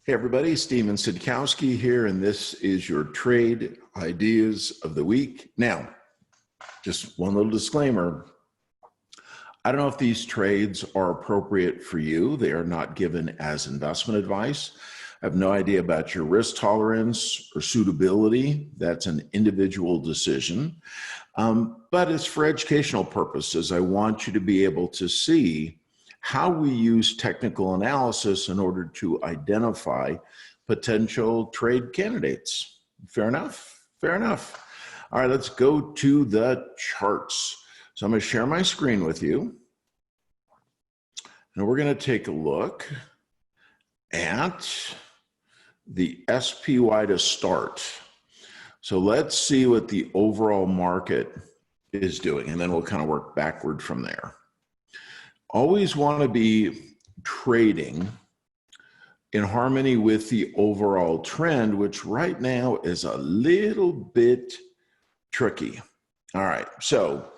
Hey everybody, Steven Sitkowski here, and this is your trade ideas of the week. Now, just one little disclaimer. I don't know if these trades are appropriate for you. They are not given as investment advice. I have no idea about your risk tolerance or suitability. That's an individual decision. But it's for educational purposes. I want you to be able to see how we use technical analysis in order to identify potential trade candidates. Fair enough? Fair enough. All right, let's go to the charts. So I'm going to share my screen with you. And we're going to take a look at the SPY to start. So let's see what the overall market is doing, and then we'll kind of work backward from there. Always want to be trading in harmony with the overall trend, which right now is a little bit tricky. All right, so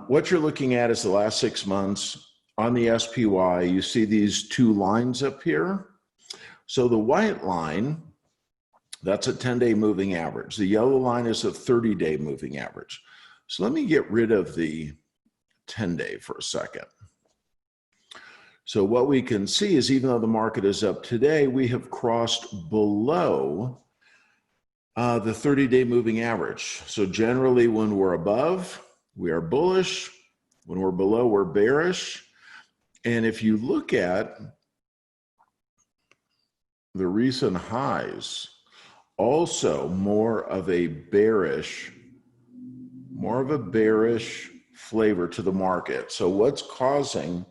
what you're looking at is the last 6 months on the SPY. You see these two lines up here. So the white line, that's a 10-day moving average. The yellow line is a 30-day moving average. So let me get rid of the 10-day for a second. So what we can see is even though the market is up today, we have crossed below the 30-day moving average. So generally when we're above, we are bullish. When we're below, we're bearish. And if you look at the recent highs, also more of a bearish flavor to the market. So what's causing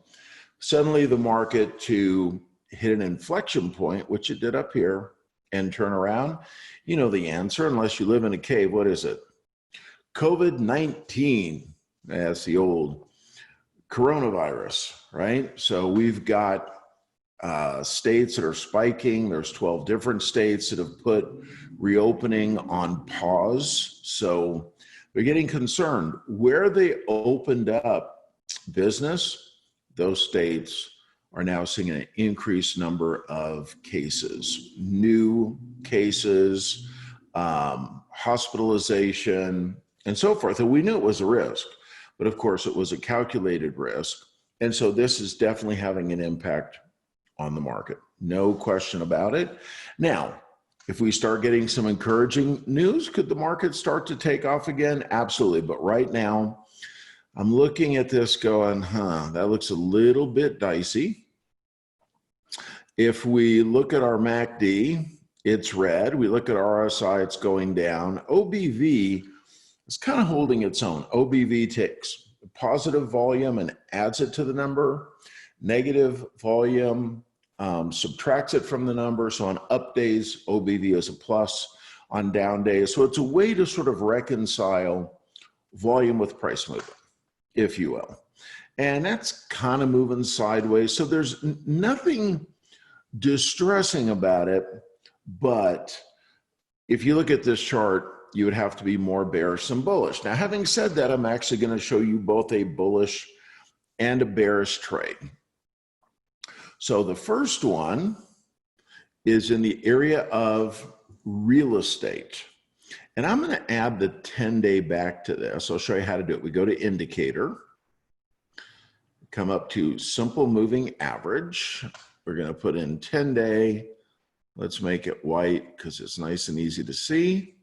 suddenly the market to hit an inflection point, which it did up here, and turn around? You know the answer, unless you live in a cave. What is it? COVID-19. That's the old coronavirus, right? So we've got states that are spiking. There's 12 different states that have put reopening on pause. So they're getting concerned. Where they opened up business, those states are now seeing an increased number of cases, new cases, hospitalization, and so forth. And we knew it was a risk, but of course it was a calculated risk. And so this is definitely having an impact on the market. No question about it. Now, if we start getting some encouraging news, could the market start to take off again? Absolutely. But right now, I'm looking at this going, that looks a little bit dicey. If we look at our MACD, it's red. We look at RSI, it's going down. OBV is kind of holding its own. OBV takes positive volume and adds it to the number. Negative volume subtracts it from the number. So on up days, OBV is a plus. On down days, so it's a way to sort of reconcile volume with price movement, if you will. And that's kind of moving sideways. So there's nothing distressing about it. But if you look at this chart, you would have to be more bearish than bullish. Now, having said that, I'm actually going to show you both a bullish and a bearish trade. So the first one is in the area of real estate. And I'm going to add the 10-day back to this. I'll show you how to do it. We go to indicator, come up to simple moving average. We're going to put in 10-day. Let's make it white because it's nice and easy to see.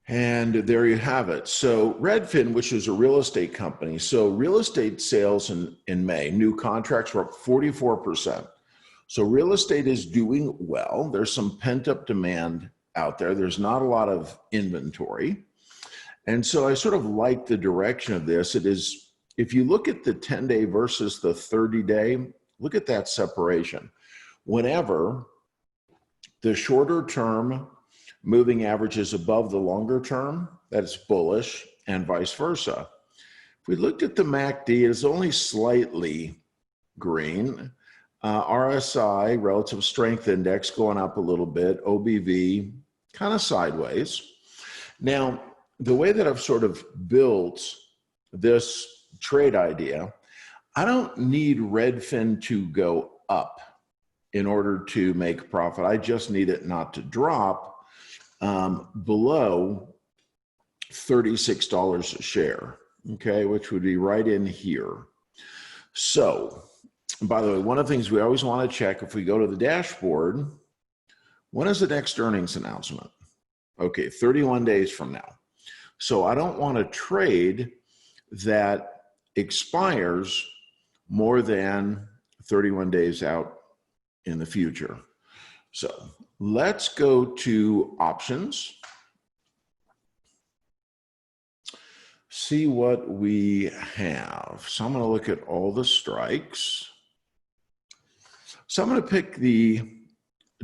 And there you have it. So Redfin, which is a real estate company. So real estate sales in May, new contracts were up 44%. So real estate is doing well. There's some pent-up demand out there. There's not a lot of inventory. And so I sort of like the direction of this. It is, if you look at the 10-day versus the 30-day, look at that separation. Whenever the shorter term moving average is above the longer term, that's bullish, and vice versa. If we looked at the MACD, it's only slightly green. RSI, relative strength index, going up a little bit. OBV, kind of sideways. Now, the way that I've sort of built this trade idea, I don't need Redfin to go up in order to make profit. I just need it not to drop below $36 a share, okay, which would be right in here. So, by the way, one of the things we always want to check if we go to the dashboard, when is the next earnings announcement? Okay, 31 days from now. So I don't want to trade that expires more than 31 days out in the future. So let's go to options. See what we have. So I'm going to look at all the strikes. So I'm going to pick the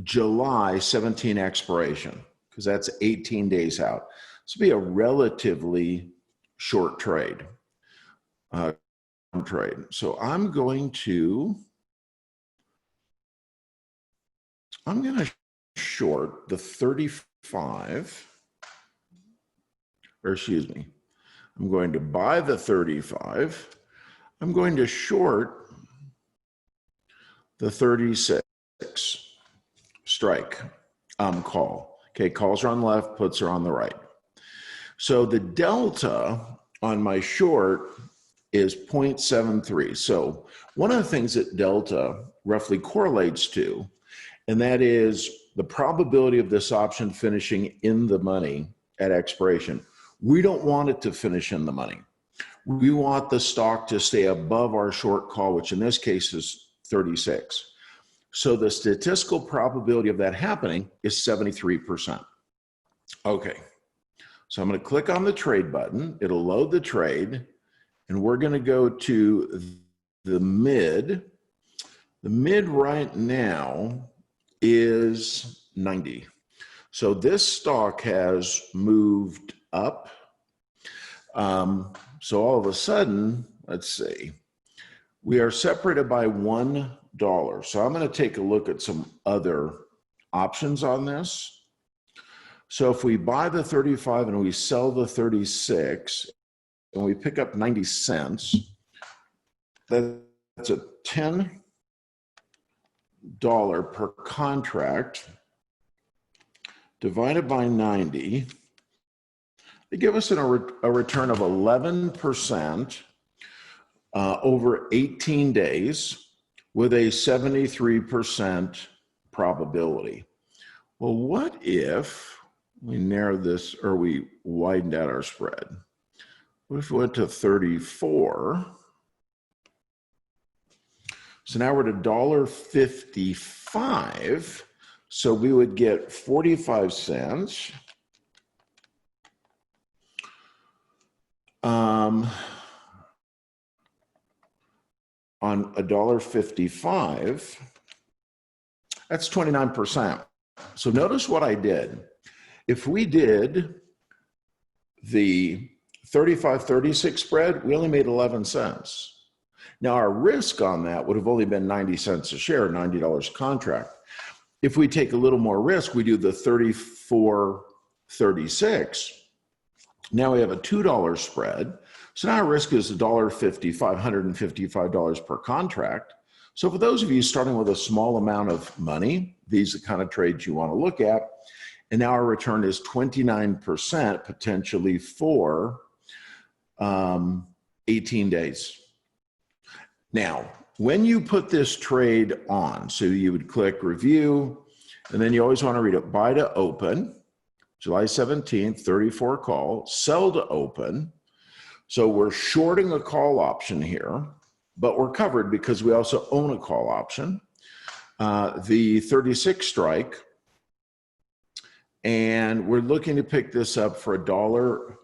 July 17 expiration because that's 18 days out. This will be a relatively short trade. So I'm going to short the 35, or excuse me, I'm going to buy the 35. I'm going to short the 36 strike call. Okay, calls are on the left, puts are on the right. So the delta on my short is 0.73. So one of the things that delta roughly correlates to, and that is the probability of this option finishing in the money at expiration. We don't want it to finish in the money. We want the stock to stay above our short call, which in this case is 36. So the statistical probability of that happening is 73%. Okay, so I'm going to click on the trade button. It'll load the trade, and we're going to go to the mid. The mid right now is 90. So this stock has moved up. So all of a sudden, let's see, we are separated by $1. So I'm going to take a look at some other options on this. So if we buy the 35 and we sell the 36 and we pick up 90 cents, that's a $10 per contract divided by 90. They give us a return of 11% over 18 days with a 73% probability. Well, what if we narrow this or we widened out our spread? What if we went to 34? So now we're at $1.55. So we would get 45 cents. On $1.55, that's 29%. So notice what I did. If we did the 35-36 spread, we only made 11 cents. Now our risk on that would have only been 90 cents a share, $90 a contract. If we take a little more risk, we do the 34-36. Now we have a $2 spread. So now our risk is $155 per contract. So for those of you starting with a small amount of money, these are the kind of trades you want to look at. And now our return is 29% potentially for 18 days. Now, when you put this trade on, so you would click review, and then you always want to read it, buy to open, July 17th, 34 call, sell to open. So we're shorting a call option here, but we're covered because we also own a call option. The 36 strike, and we're looking to pick this up for for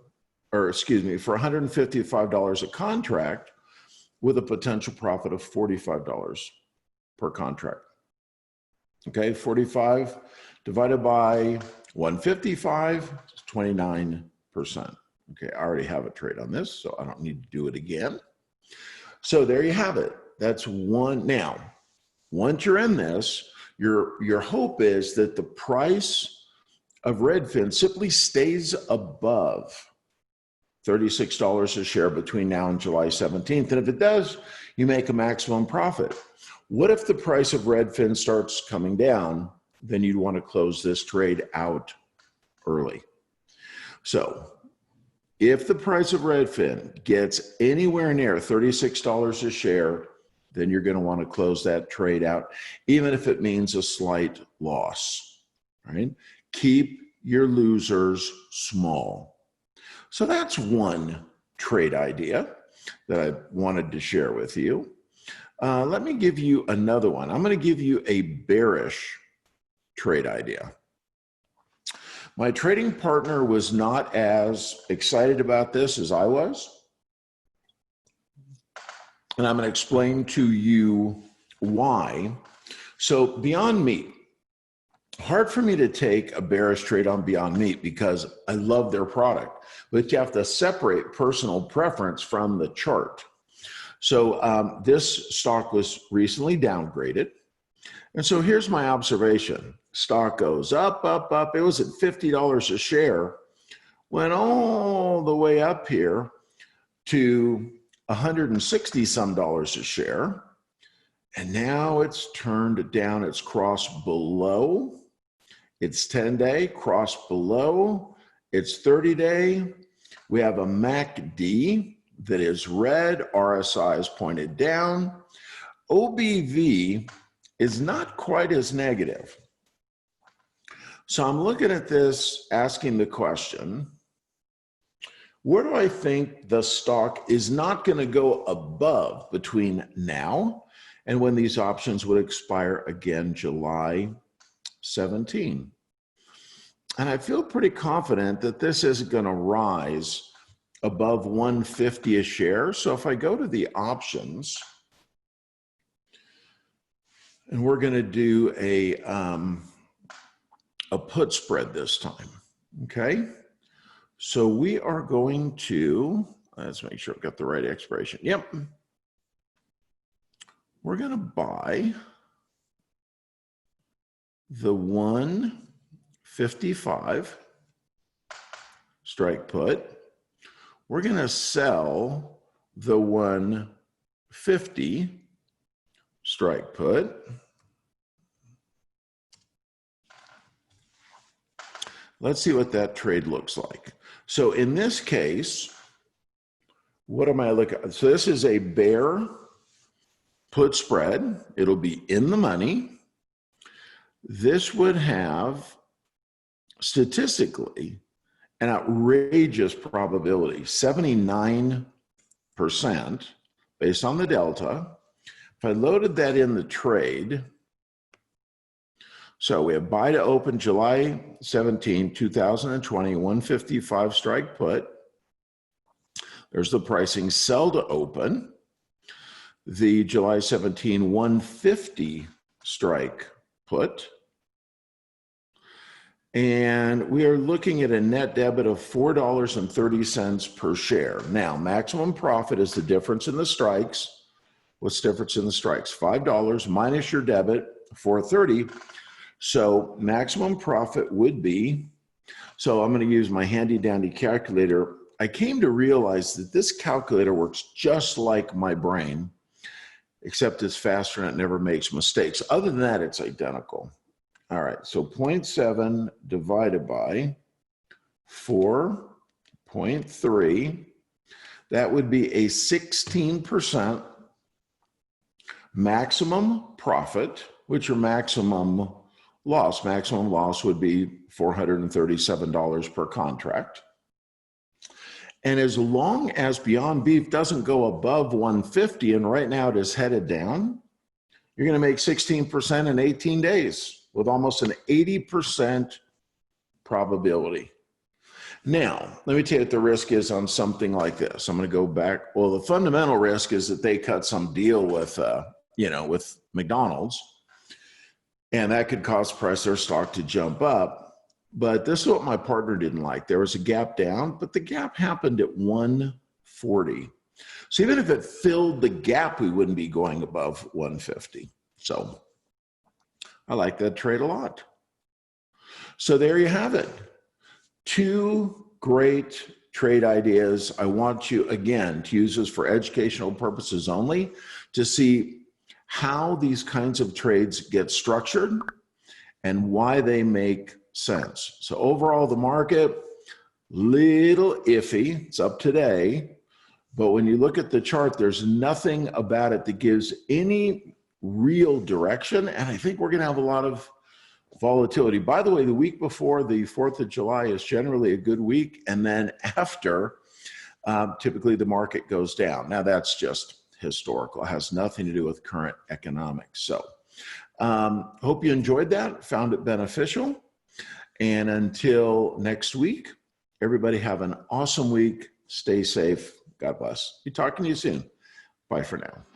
$155 a contract with a potential profit of $45 per contract. Okay, 45 divided by 155 is 29%. Okay, I already have a trade on this, so I don't need to do it again. So there you have it. That's one. Now, once you're in this, your hope is that the price of Redfin simply stays above $36 a share between now and July 17th. And if it does, you make a maximum profit. What if the price of Redfin starts coming down? Then you'd want to close this trade out early. So if the price of Redfin gets anywhere near $36 a share, then you're going to want to close that trade out, even if it means a slight loss, right? Keep your losers small. So that's one trade idea that I wanted to share with you. Let me give you another one. I'm going to give you a bearish trade idea. My trading partner was not as excited about this as I was. And I'm going to explain to you why. So Beyond Meat, hard for me to take a bearish trade on Beyond Meat because I love their product, but you have to separate personal preference from the chart. So this stock was recently downgraded. And so here's my observation. Stock goes up, up, up. It was at $50 a share, went all the way up here to 160 some dollars a share. And now it's turned down. It's crossed below. It's 10-day, crossed below. It's 30-day. We have a MACD that is red. RSI is pointed down. OBV is not quite as negative. So I'm looking at this, asking the question, where do I think the stock is not going to go above between now and when these options would expire again July 17? And I feel pretty confident that this isn't going to rise above 150 a share. So if I go to the options, and we're going to do a put spread this time, okay? So we are going to, let's make sure I've got the right expiration. Yep. We're going to buy the 155 strike put. We're going to sell the 150 strike put. Let's see what that trade looks like. So in this case, what am I looking at? So this is a bear put spread. It'll be in the money. This would have statistically an outrageous probability, 79% based on the delta. If I loaded that in the trade, so we have buy to open July 17, 2020, 155 strike put. There's the pricing. Sell to open, the July 17, 150 strike put. And we are looking at a net debit of $4.30 per share. Now, maximum profit is the difference in the strikes. What's the difference in the strikes? $5 minus your debit, $4.30. So maximum profit would be, so I'm going to use my handy dandy calculator. I came to realize that this calculator works just like my brain, except it's faster and it never makes mistakes. Other than that, it's identical. All right, so 0.7 divided by 4.3, that would be a 16% maximum profit, which your maximum loss. Maximum loss would be $437 per contract. And as long as Beyond Beef doesn't go above 150, and right now it is headed down, you're going to make 16% in 18 days with almost an 80% probability. Now, let me tell you what the risk is on something like this. I'm going to go back. Well, the fundamental risk is that they cut some deal with, with McDonald's, and that could cause price their stock to jump up. But this is what my partner didn't like. There was a gap down, but the gap happened at 140. So even if it filled the gap, we wouldn't be going above 150. So I like that trade a lot. So there you have it. Two great trade ideas. I want you, again, to use this for educational purposes only, to see how these kinds of trades get structured and why they make sense. So overall, the market, little iffy. It's up today. But when you look at the chart, there's nothing about it that gives any real direction. And I think we're going to have a lot of volatility. By the way, the week before the 4th of July is generally a good week. And then after, typically the market goes down. Now, that's just historical. It has nothing to do with current economics. So hope you enjoyed that, found it beneficial. And until next week, everybody have an awesome week. Stay safe. God bless. Be talking to you soon. Bye for now.